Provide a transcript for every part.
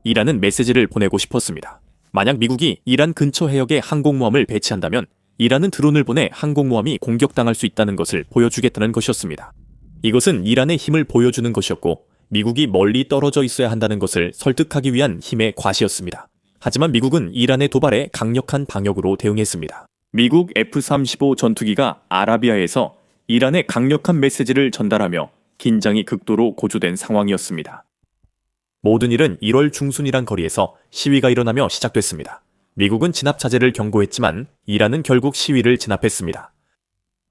이란은 메시지를 보내고 싶었습니다. 만약 미국이 이란 근처 해역에 항공모함을 배치한다면 이란은 드론을 보내 항공모함이 공격당할 수 있다는 것을 보여주겠다는 것이었습니다. 이것은 이란의 힘을 보여주는 것이었고 미국이 멀리 떨어져 있어야 한다는 것을 설득하기 위한 힘의 과시였습니다. 하지만 미국은 이란의 도발에 강력한 방역으로 대응했습니다. 미국 F-35 전투기가 아라비아에서 이란에 강력한 메시지를 전달하며 긴장이 극도로 고조된 상황이었습니다. 모든 일은 1월 중순이란 거리에서 시위가 일어나며 시작됐습니다. 미국은 진압 자제를 경고했지만 이란은 결국 시위를 진압했습니다.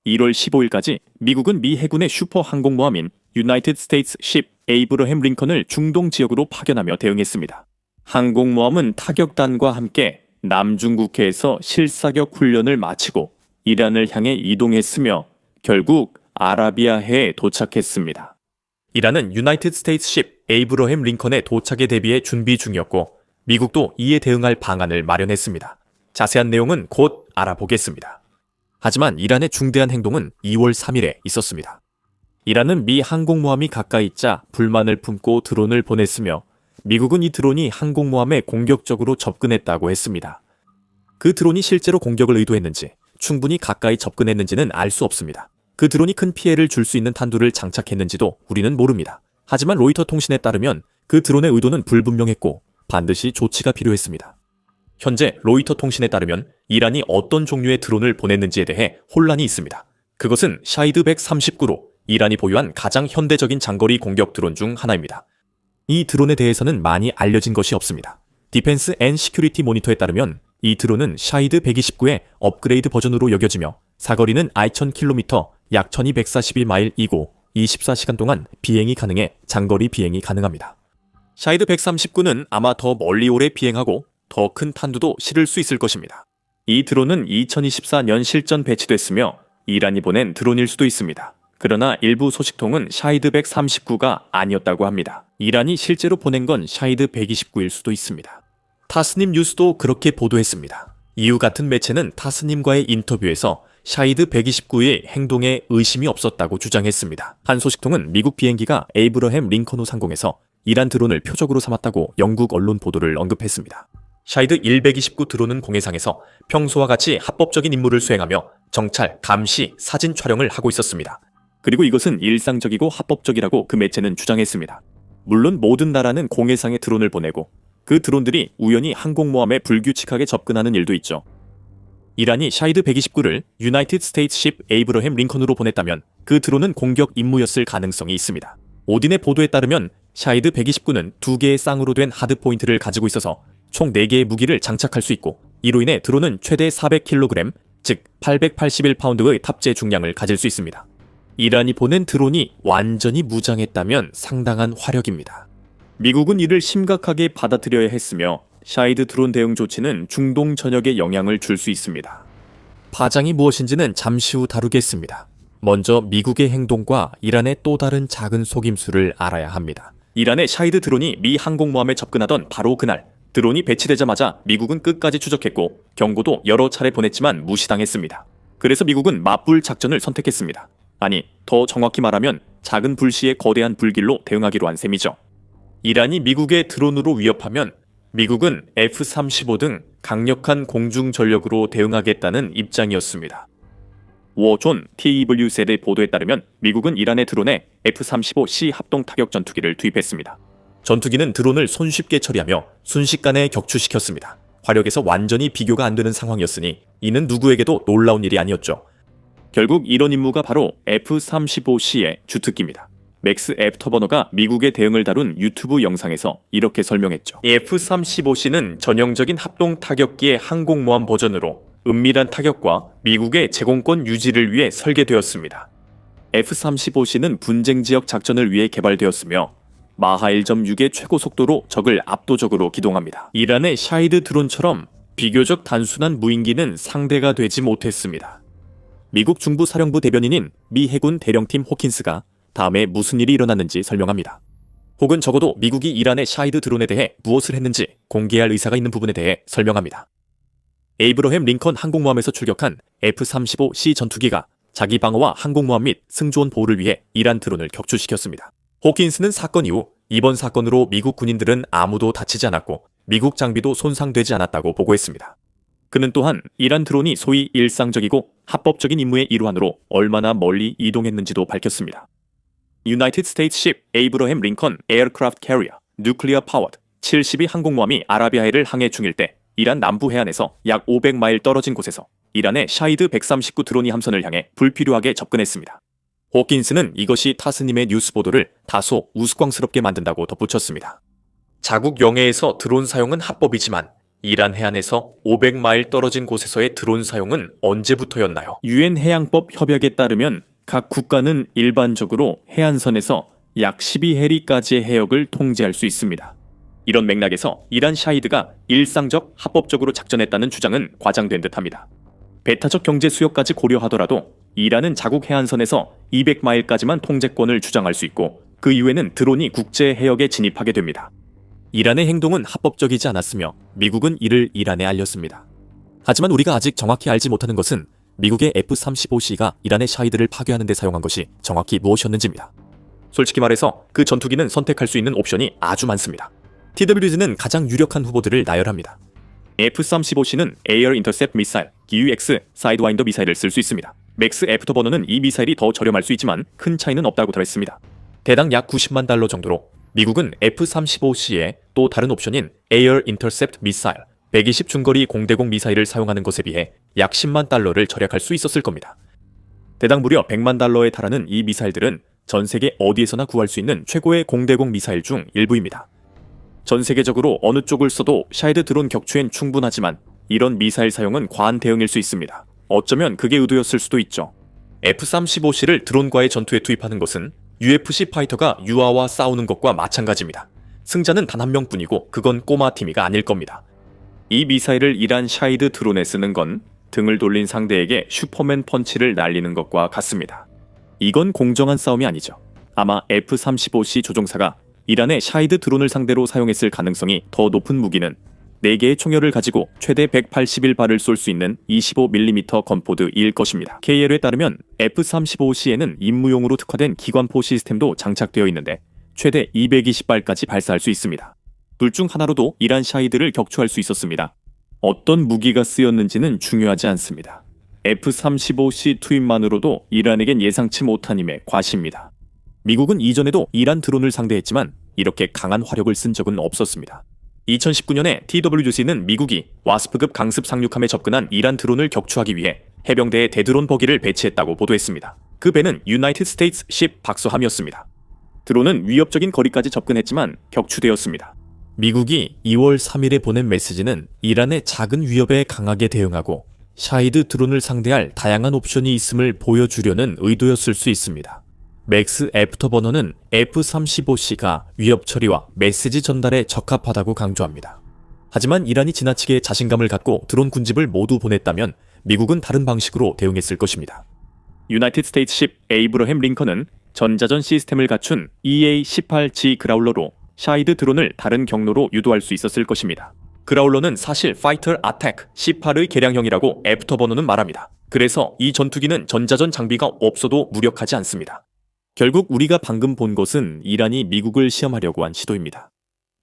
1월 15일까지 미국은 미 해군의 슈퍼 항공모함인 유나이티드 스테이츠 십 에이브러햄 링컨을 중동 지역으로 파견하며 대응했습니다. 항공모함은 타격단과 함께 남중국해에서 실사격 훈련을 마치고 이란을 향해 이동했으며 결국 아라비아해에 도착했습니다. 이란은 유나이티드 스테이츠 십 에이브러햄 링컨의 도착에 대비해 준비 중이었고 미국도 이에 대응할 방안을 마련했습니다. 자세한 내용은 곧 알아보겠습니다. 하지만 이란의 중대한 행동은 2월 3일에 있었습니다. 이란은 미 항공모함이 가까이 있자 불만을 품고 드론을 보냈으며 미국은 이 드론이 항공모함에 공격적으로 접근했다고 했습니다. 그 드론이 실제로 공격을 의도했는지 충분히 가까이 접근했는지는 알 수 없습니다. 그 드론이 큰 피해를 줄 수 있는 탄두를 장착했는지도 우리는 모릅니다. 하지만 로이터 통신에 따르면 그 드론의 의도는 불분명했고 반드시 조치가 필요했습니다. 현재 로이터 통신에 따르면 이란이 어떤 종류의 드론을 보냈는지에 대해 혼란이 있습니다. 그것은 샤이드 139로 이란이 보유한 가장 현대적인 장거리 공격 드론 중 하나입니다. 이 드론에 대해서는 많이 알려진 것이 없습니다. 디펜스 앤 시큐리티 모니터에 따르면 이 드론은 샤이드 129의 업그레이드 버전으로 여겨지며 사거리는 2,000km, 약 1242마일이고 24시간 동안 비행이 가능해 장거리 비행이 가능합니다. 샤이드 139는 아마 더 멀리 오래 비행하고 더 큰 탄두도 실을 수 있을 것입니다. 이 드론은 2024년 실전 배치됐으며 이란이 보낸 드론일 수도 있습니다. 그러나 일부 소식통은 샤이드 139가 아니었다고 합니다. 이란이 실제로 보낸 건 샤이드 129일 수도 있습니다. 타스님 뉴스도 그렇게 보도했습니다. 이유 같은 매체는 타스님과의 인터뷰에서 샤이드 129의 행동에 의심이 없었다고 주장했습니다. 한 소식통은 미국 비행기가 에이브러햄 링컨호 상공에서 이란 드론을 표적으로 삼았다고 영국 언론 보도를 언급했습니다. 샤이드 129 드론은 공해상에서 평소와 같이 합법적인 임무를 수행하며 정찰, 감시, 사진 촬영을 하고 있었습니다. 그리고 이것은 일상적이고 합법적이라고 그 매체는 주장했습니다. 물론 모든 나라는 공해상에 드론을 보내고 그 드론들이 우연히 항공모함에 불규칙하게 접근하는 일도 있죠. 이란이 샤이드 129를 유나이티드 스테이츠 십 에이브러햄 링컨으로 보냈다면 그 드론은 공격 임무였을 가능성이 있습니다. 오딘의 보도에 따르면 샤이드 129는 2개의 쌍으로 된 하드포인트를 가지고 있어서 총 4개의 무기를 장착할 수 있고 이로 인해 드론은 최대 400kg, 즉 881파운드의 탑재 중량을 가질 수 있습니다. 이란이 보낸 드론이 완전히 무장했다면 상당한 화력입니다. 미국은 이를 심각하게 받아들여야 했으며 샤이드 드론 대응 조치는 중동 전역에 영향을 줄 수 있습니다. 파장이 무엇인지는 잠시 후 다루겠습니다. 먼저 미국의 행동과 이란의 또 다른 작은 속임수를 알아야 합니다. 이란의 샤이드 드론이 미 항공모함에 접근하던 바로 그날 드론이 배치되자마자 미국은 끝까지 추적했고 경고도 여러 차례 보냈지만 무시당했습니다. 그래서 미국은 맞불 작전을 선택했습니다. 아니, 더 정확히 말하면 작은 불씨의 거대한 불길로 대응하기로 한 셈이죠. 이란이 미국의 드론으로 위협하면 미국은 F-35 등 강력한 공중 전력으로 대응하겠다는 입장이었습니다. 워존 TWZ의 보도에 따르면 미국은 이란의 드론에 F-35C 합동 타격 전투기를 투입했습니다. 전투기는 드론을 손쉽게 처리하며 순식간에 격추시켰습니다. 화력에서 완전히 비교가 안 되는 상황이었으니 이는 누구에게도 놀라운 일이 아니었죠. 결국 이런 임무가 바로 F-35C의 주특기입니다. 맥스 애프터버너가 미국의 대응을 다룬 유튜브 영상에서 이렇게 설명했죠. F-35C는 전형적인 합동 타격기의 항공모함 버전으로 은밀한 타격과 미국의 제공권 유지를 위해 설계되었습니다. F-35C는 분쟁 지역 작전을 위해 개발되었으며 마하 1.6의 최고 속도로 적을 압도적으로 기동합니다. 이란의 샤이드 드론처럼 비교적 단순한 무인기는 상대가 되지 못했습니다. 미국 중부사령부 대변인인 미 해군 대령팀 호킨스가 다음에 무슨 일이 일어났는지 설명합니다. 혹은 적어도 미국이 이란의 샤이드 드론에 대해 무엇을 했는지 공개할 의사가 있는 부분에 대해 설명합니다. 에이브러햄 링컨 항공모함에서 출격한 F-35C 전투기가 자기 방어와 항공모함 및 승조원 보호를 위해 이란 드론을 격추시켰습니다. 호킨스는 사건 이후 이번 사건으로 미국 군인들은 아무도 다치지 않았고 미국 장비도 손상되지 않았다고 보고했습니다. 그는 또한 이란 드론이 소위 일상적이고 합법적인 임무의 일환으로 얼마나 멀리 이동했는지도 밝혔습니다. United States Ship Abraham Lincoln Aircraft Carrier Nuclear Powered 72 항공모함이 아라비아해를 항해 중일 때 이란 남부 해안에서 약 500마일 떨어진 곳에서 이란의 샤히드 139 드론이 함선을 향해 불필요하게 접근했습니다. 호킨스는 이것이 타스님의 뉴스 보도를 다소 우스꽝스럽게 만든다고 덧붙였습니다. 자국 영해에서 드론 사용은 합법이지만 이란 해안에서 500마일 떨어진 곳에서의 드론 사용은 언제부터였나요? 유엔 해양법 협약에 따르면 각 국가는 일반적으로 해안선에서 약 12해리까지의 해역을 통제할 수 있습니다. 이런 맥락에서 이란 샤히드가 일상적 합법적으로 작전했다는 주장은 과장된 듯합니다. 배타적 경제 수역까지 고려하더라도 이란은 자국 해안선에서 200마일까지만 통제권을 주장할 수 있고 그 이후에는 드론이 국제 해역에 진입하게 됩니다. 이란의 행동은 합법적이지 않았으며 미국은 이를 이란에 알렸습니다. 하지만 우리가 아직 정확히 알지 못하는 것은 미국의 F-35C가 이란의 샤히드를 파괴하는 데 사용한 것이 정확히 무엇이었는지입니다. 솔직히 말해서 그 전투기는 선택할 수 있는 옵션이 아주 많습니다. TWG는 가장 유력한 후보들을 나열합니다. F-35C는 Air Intercept Missile, GUX 사이드와인더 미사일을 쓸 수 있습니다. 맥스 애프터버너는 이 미사일이 더 저렴할 수 있지만 큰 차이는 없다고 더했습니다. 대당 약 90만 달러 정도로 미국은 F-35C에 또 다른 옵션인 Air Intercept Missile, 120 중거리 공대공 미사일을 사용하는 것에 비해 약 10만 달러를 절약할 수 있었을 겁니다. 대당 무려 100만 달러에 달하는 이 미사일들은 전 세계 어디에서나 구할 수 있는 최고의 공대공 미사일 중 일부입니다. 전 세계적으로 어느 쪽을 써도 샤히드 드론 격추엔 충분하지만 이런 미사일 사용은 과한 대응일 수 있습니다. 어쩌면 그게 의도였을 수도 있죠. F-35C를 드론과의 전투에 투입하는 것은 UFC 파이터가 유아와 싸우는 것과 마찬가지입니다. 승자는 단 한 명뿐이고 그건 꼬마 티미가 아닐 겁니다. 이 미사일을 이란 샤히드 드론에 쓰는 건 등을 돌린 상대에게 슈퍼맨 펀치를 날리는 것과 같습니다. 이건 공정한 싸움이 아니죠. 아마 F-35C 조종사가 이란의 샤히드 드론을 상대로 사용했을 가능성이 더 높은 무기는 4개의 총열을 가지고 최대 181발을 쏠 수 있는 25mm 건포드일 것입니다. KL에 따르면 F-35C에는 임무용으로 특화된 기관포 시스템도 장착되어 있는데 최대 220발까지 발사할 수 있습니다. 둘 중 하나로도 이란 샤히드를 격추할 수 있었습니다. 어떤 무기가 쓰였는지는 중요하지 않습니다. F-35C 투입만으로도 이란에겐 예상치 못한 힘의 과시입니다. 미국은 이전에도 이란 드론을 상대했지만 이렇게 강한 화력을 쓴 적은 없었습니다. 2019년에 TWC는 미국이 와스프급 강습 상륙함에 접근한 이란 드론을 격추하기 위해 해병대에 대드론 버기를 배치했다고 보도했습니다. 그 배는 유나이티드 스테이츠 십 박서함이었습니다. 드론은 위협적인 거리까지 접근했지만 격추되었습니다. 미국이 2월 3일에 보낸 메시지는 이란의 작은 위협에 강하게 대응하고 샤히드 드론을 상대할 다양한 옵션이 있음을 보여주려는 의도였을 수 있습니다. 맥스 애프터버너는 F-35C가 위협 처리와 메시지 전달에 적합하다고 강조합니다. 하지만 이란이 지나치게 자신감을 갖고 드론 군집을 모두 보냈다면 미국은 다른 방식으로 대응했을 것입니다. 유나이티드 스테이츠 십 에이브러햄 링컨은 전자전 시스템을 갖춘 EA-18G 그라울러로 샤히드 드론을 다른 경로로 유도할 수 있었을 것입니다. 그라울러는 사실 파이터 아택 18의 개량형이라고 애프터버너는 말합니다. 그래서 이 전투기는 전자전 장비가 없어도 무력하지 않습니다. 결국 우리가 방금 본 것은 이란이 미국을 시험하려고 한 시도입니다.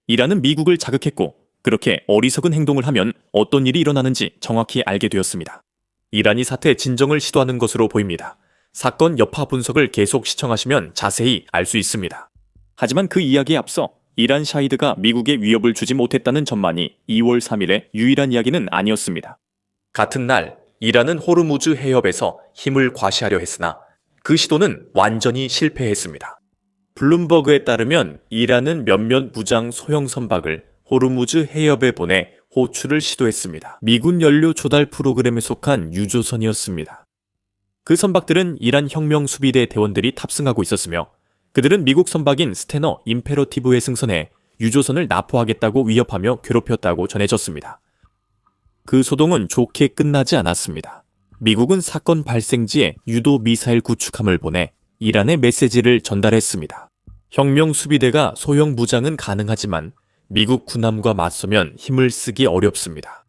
이란은 미국을 자극했고 그렇게 어리석은 행동을 하면 어떤 일이 일어나는지 정확히 알게 되었습니다. 이란이 사태 진정을 시도하는 것으로 보입니다. 사건 여파 분석을 계속 시청하시면 자세히 알 수 있습니다. 하지만 그 이야기에 앞서 이란 샤히드가 미국에 위협을 주지 못했다는 전만이 2월 3일의 유일한 이야기는 아니었습니다. 같은 날 이란은 호르무즈 해협에서 힘을 과시하려 했으나 그 시도는 완전히 실패했습니다. 블룸버그에 따르면 이란은 몇몇 무장 소형 선박을 호르무즈 해협에 보내 호출을 시도했습니다. 미군 연료 조달 프로그램에 속한 유조선이었습니다. 그 선박들은 이란 혁명 수비대 대원들이 탑승하고 있었으며 그들은 미국 선박인 스테너 임페러티브에 승선해 유조선을 납포하겠다고 위협하며 괴롭혔다고 전해졌습니다. 그 소동은 좋게 끝나지 않았습니다. 미국은 사건 발생지에 유도 미사일 구축함을 보내 이란의 메시지를 전달했습니다. 혁명 수비대가 소형 무장은 가능하지만 미국 군함과 맞서면 힘을 쓰기 어렵습니다.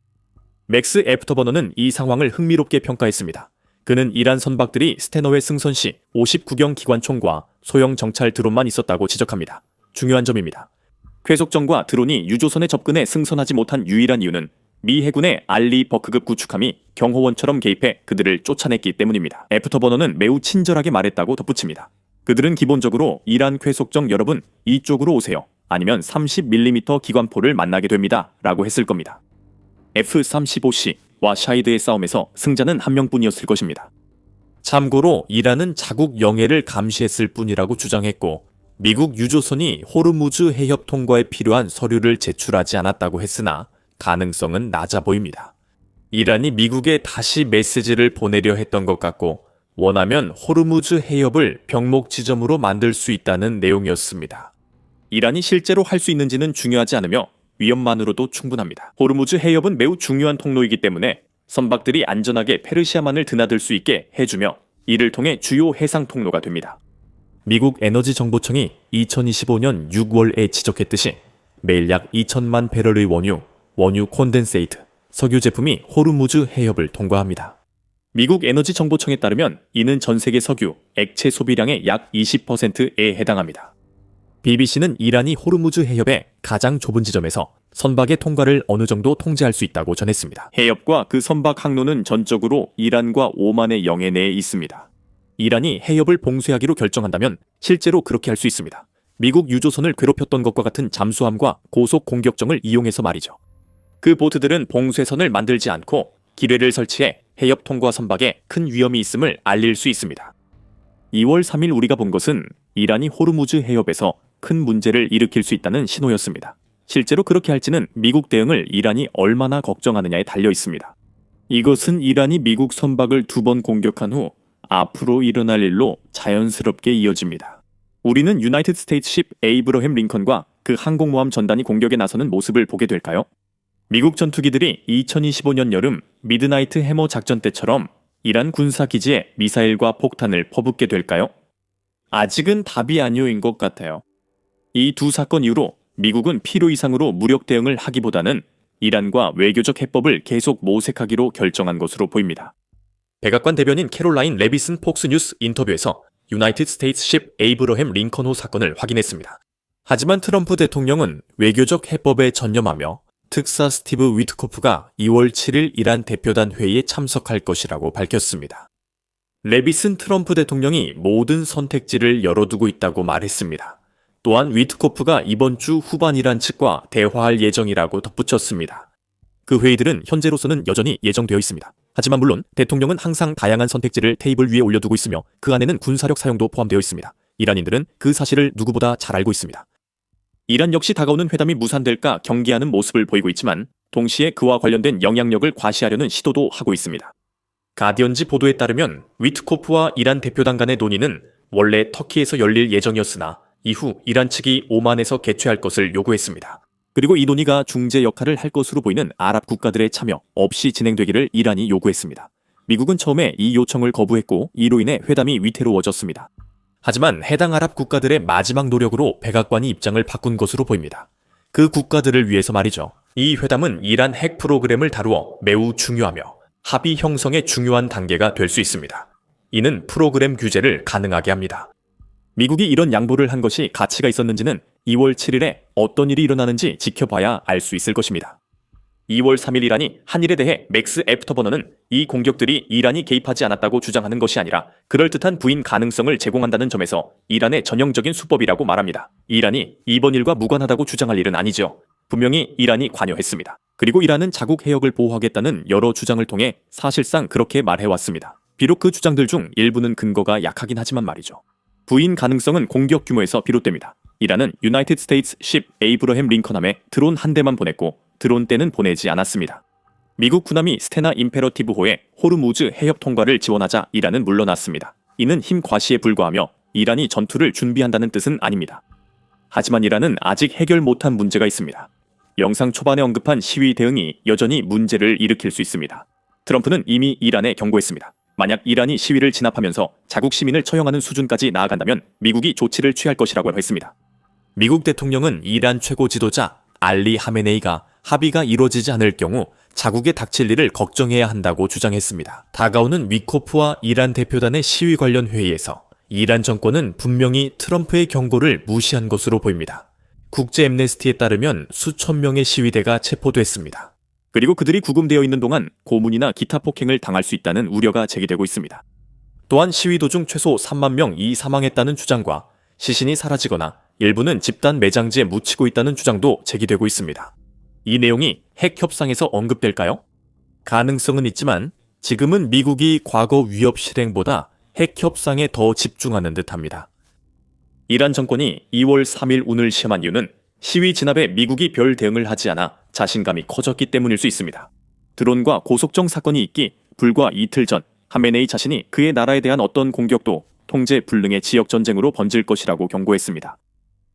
맥스 애프터버너는 이 상황을 흥미롭게 평가했습니다. 그는 이란 선박들이 스테너에 승선 시 59경 기관총과 소형 정찰 드론만 있었다고 지적합니다. 중요한 점입니다. 쾌속정과 드론이 유조선에 접근해 승선하지 못한 유일한 이유는 미 해군의 알리 버크급 구축함이 경호원처럼 개입해 그들을 쫓아냈기 때문입니다. 애프터버너는 매우 친절하게 말했다고 덧붙입니다. 그들은 기본적으로 이란 쾌속정 여러분 이쪽으로 오세요. 아니면 30mm 기관포를 만나게 됩니다. 라고 했을 겁니다. F-35C와 샤히드의 싸움에서 승자는 한 명뿐이었을 것입니다. 참고로 이란은 자국 영해를 감시했을 뿐이라고 주장했고 미국 유조선이 호르무즈 해협 통과에 필요한 서류를 제출하지 않았다고 했으나 가능성은 낮아 보입니다. 이란이 미국에 다시 메시지를 보내려 했던 것 같고 원하면 호르무즈 해협을 병목 지점으로 만들 수 있다는 내용이었습니다. 이란이 실제로 할 수 있는지는 중요하지 않으며 위험만으로도 충분합니다. 호르무즈 해협은 매우 중요한 통로이기 때문에 선박들이 안전하게 페르시아만을 드나들 수 있게 해주며 이를 통해 주요 해상 통로가 됩니다. 미국 에너지 정보청이 2025년 6월에 지적했듯이 매일 약 2천만 배럴의 원유 콘덴세이트, 석유 제품이 호르무즈 해협을 통과합니다. 미국 에너지 정보청에 따르면 이는 전 세계 석유, 액체 소비량의 약 20%에 해당합니다. BBC는 이란이 호르무즈 해협의 가장 좁은 지점에서 선박의 통과를 어느 정도 통제할 수 있다고 전했습니다. 해협과 그 선박 항로는 전적으로 이란과 오만의 영해 내에 있습니다. 이란이 해협을 봉쇄하기로 결정한다면 실제로 그렇게 할 수 있습니다. 미국 유조선을 괴롭혔던 것과 같은 잠수함과 고속 공격정을 이용해서 말이죠. 그 보트들은 봉쇄선을 만들지 않고 기뢰를 설치해 해협 통과 선박에 큰 위험이 있음을 알릴 수 있습니다. 2월 3일 우리가 본 것은 이란이 호르무즈 해협에서 큰 문제를 일으킬 수 있다는 신호였습니다. 실제로 그렇게 할지는 미국 대응을 이란이 얼마나 걱정하느냐에 달려 있습니다. 이것은 이란이 미국 선박을 2번 공격한 후 앞으로 일어날 일로 자연스럽게 이어집니다. 우리는 유나이티드 스테이트십 에이브러햄 링컨과 그 항공모함 전단이 공격에 나서는 모습을 보게 될까요? 미국 전투기들이 2025년 여름 미드나이트 해머 작전 때처럼 이란 군사기지에 미사일과 폭탄을 퍼붓게 될까요? 아직은 답이 아니오인 것 같아요. 이 두 사건 이후로 미국은 필요 이상으로 무력 대응을 하기보다는 이란과 외교적 해법을 계속 모색하기로 결정한 것으로 보입니다. 백악관 대변인 캐롤라인 레비슨 폭스뉴스 인터뷰에서 유나이티드 스테이트십 에이브러햄 링컨호 사건을 확인했습니다. 하지만 트럼프 대통령은 외교적 해법에 전념하며 특사 스티브 위트코프가 2월 7일 이란 대표단 회의에 참석할 것이라고 밝혔습니다. 레비슨 트럼프 대통령이 모든 선택지를 열어두고 있다고 말했습니다. 또한 위트코프가 이번 주 후반 이란 측과 대화할 예정이라고 덧붙였습니다. 그 회의들은 현재로서는 여전히 예정되어 있습니다. 하지만 물론 대통령은 항상 다양한 선택지를 테이블 위에 올려두고 있으며 그 안에는 군사력 사용도 포함되어 있습니다. 이란인들은 그 사실을 누구보다 잘 알고 있습니다. 이란 역시 다가오는 회담이 무산될까 경계하는 모습을 보이고 있지만 동시에 그와 관련된 영향력을 과시하려는 시도도 하고 있습니다. 가디언지 보도에 따르면 위트코프와 이란 대표단 간의 논의는 원래 터키에서 열릴 예정이었으나 이후 이란 측이 오만에서 개최할 것을 요구했습니다. 그리고 이 논의가 중재 역할을 할 것으로 보이는 아랍 국가들의 참여 없이 진행되기를 이란이 요구했습니다. 미국은 처음에 이 요청을 거부했고 이로 인해 회담이 위태로워졌습니다. 하지만 해당 아랍 국가들의 마지막 노력으로 백악관이 입장을 바꾼 것으로 보입니다. 그 국가들을 위해서 말이죠. 이 회담은 이란 핵 프로그램을 다루어 매우 중요하며 합의 형성의 중요한 단계가 될 수 있습니다. 이는 프로그램 규제를 가능하게 합니다. 미국이 이런 양보를 한 것이 가치가 있었는지는 2월 7일에 어떤 일이 일어나는지 지켜봐야 알 수 있을 것입니다. 2월 3일 이란이 한일에 대해 맥스 애프터버너는 이 공격들이 이란이 개입하지 않았다고 주장하는 것이 아니라 그럴듯한 부인 가능성을 제공한다는 점에서 이란의 전형적인 수법이라고 말합니다. 이란이 이번 일과 무관하다고 주장할 일은 아니죠. 분명히 이란이 관여했습니다. 그리고 이란은 자국 해역을 보호하겠다는 여러 주장을 통해 사실상 그렇게 말해왔습니다. 비록 그 주장들 중 일부는 근거가 약하긴 하지만 말이죠. 부인 가능성은 공격 규모에서 비롯됩니다. 이란은 유나이티드 스테이츠 십 에이브러햄 링컨함에 드론 한 대만 보냈고 드론 때는 보내지 않았습니다. 미국 군함이 스테나 임페러티브호의 호르무즈 해협 통과를 지원하자 이란은 물러났습니다. 이는 힘 과시에 불과하며 이란이 전투를 준비한다는 뜻은 아닙니다. 하지만 이란은 아직 해결 못한 문제가 있습니다. 영상 초반에 언급한 시위 대응이 여전히 문제를 일으킬 수 있습니다. 트럼프는 이미 이란에 경고했습니다. 만약 이란이 시위를 진압하면서 자국 시민을 처형하는 수준까지 나아간다면 미국이 조치를 취할 것이라고 했습니다. 미국 대통령은 이란 최고 지도자 알리 하메네이가 합의가 이루어지지 않을 경우 자국에 닥칠 일을 걱정해야 한다고 주장했습니다. 다가오는 위코프와 이란 대표단의 시위 관련 회의에서 이란 정권은 분명히 트럼프의 경고를 무시한 것으로 보입니다. 국제 엠네스티에 따르면 수천 명의 시위대가 체포됐습니다. 그리고 그들이 구금되어 있는 동안 고문이나 기타 폭행을 당할 수 있다는 우려가 제기되고 있습니다. 또한 시위 도중 최소 3만 명이 사망했다는 주장과 시신이 사라지거나 일부는 집단 매장지에 묻히고 있다는 주장도 제기되고 있습니다. 이 내용이 핵 협상에서 언급될까요? 가능성은 있지만 지금은 미국이 과거 위협 실행보다 핵 협상에 더 집중하는 듯합니다. 이란 정권이 2월 3일 운을 시험한 이유는 시위 진압에 미국이 별 대응을 하지 않아 자신감이 커졌기 때문일 수 있습니다. 드론과 고속정 사건이 있기 불과 이틀 전 하메네이 자신이 그의 나라에 대한 어떤 공격도 통제 불능의 지역 전쟁으로 번질 것이라고 경고했습니다.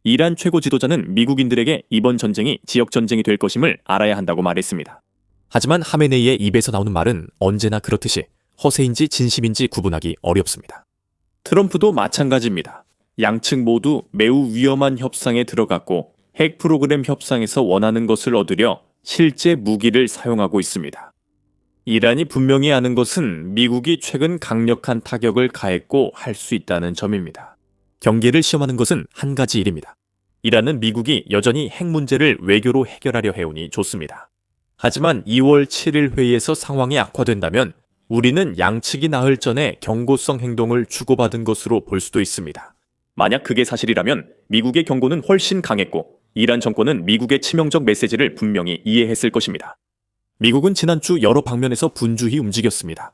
이란 최고 지도자는 미국인들에게 이번 전쟁이 지역 전쟁이 될 것임을 알아야 한다고 말했습니다. 하지만 하메네이의 입에서 나오는 말은 언제나 그렇듯이 허세인지 진심인지 구분하기 어렵습니다. 트럼프도 마찬가지입니다. 양측 모두 매우 위험한 협상에 들어갔고 핵 프로그램 협상에서 원하는 것을 얻으려 실제 무기를 사용하고 있습니다. 이란이 분명히 아는 것은 미국이 최근 강력한 타격을 가했고 할 수 있다는 점입니다. 경계를 시험하는 것은 한 가지 일입니다. 이란은 미국이 여전히 핵 문제를 외교로 해결하려 해오니 좋습니다. 하지만 2월 7일 회의에서 상황이 악화된다면 우리는 양측이 나흘 전에 경고성 행동을 주고받은 것으로 볼 수도 있습니다. 만약 그게 사실이라면 미국의 경고는 훨씬 강했고 이란 정권은 미국의 치명적 메시지를 분명히 이해했을 것입니다. 미국은 지난주 여러 방면에서 분주히 움직였습니다.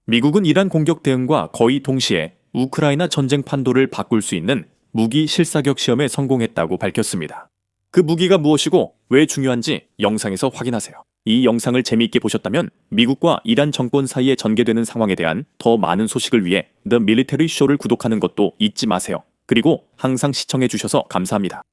미국은 이란 공격 대응과 거의 동시에 우크라이나 전쟁 판도를 바꿀 수 있는 무기 실사격 시험에 성공했다고 밝혔습니다. 그 무기가 무엇이고 왜 중요한지 영상에서 확인하세요. 이 영상을 재미있게 보셨다면 미국과 이란 정권 사이에 전개되는 상황에 대한 더 많은 소식을 위해 The Military Show를 구독하는 것도 잊지 마세요. 그리고 항상 시청해 주셔서 감사합니다.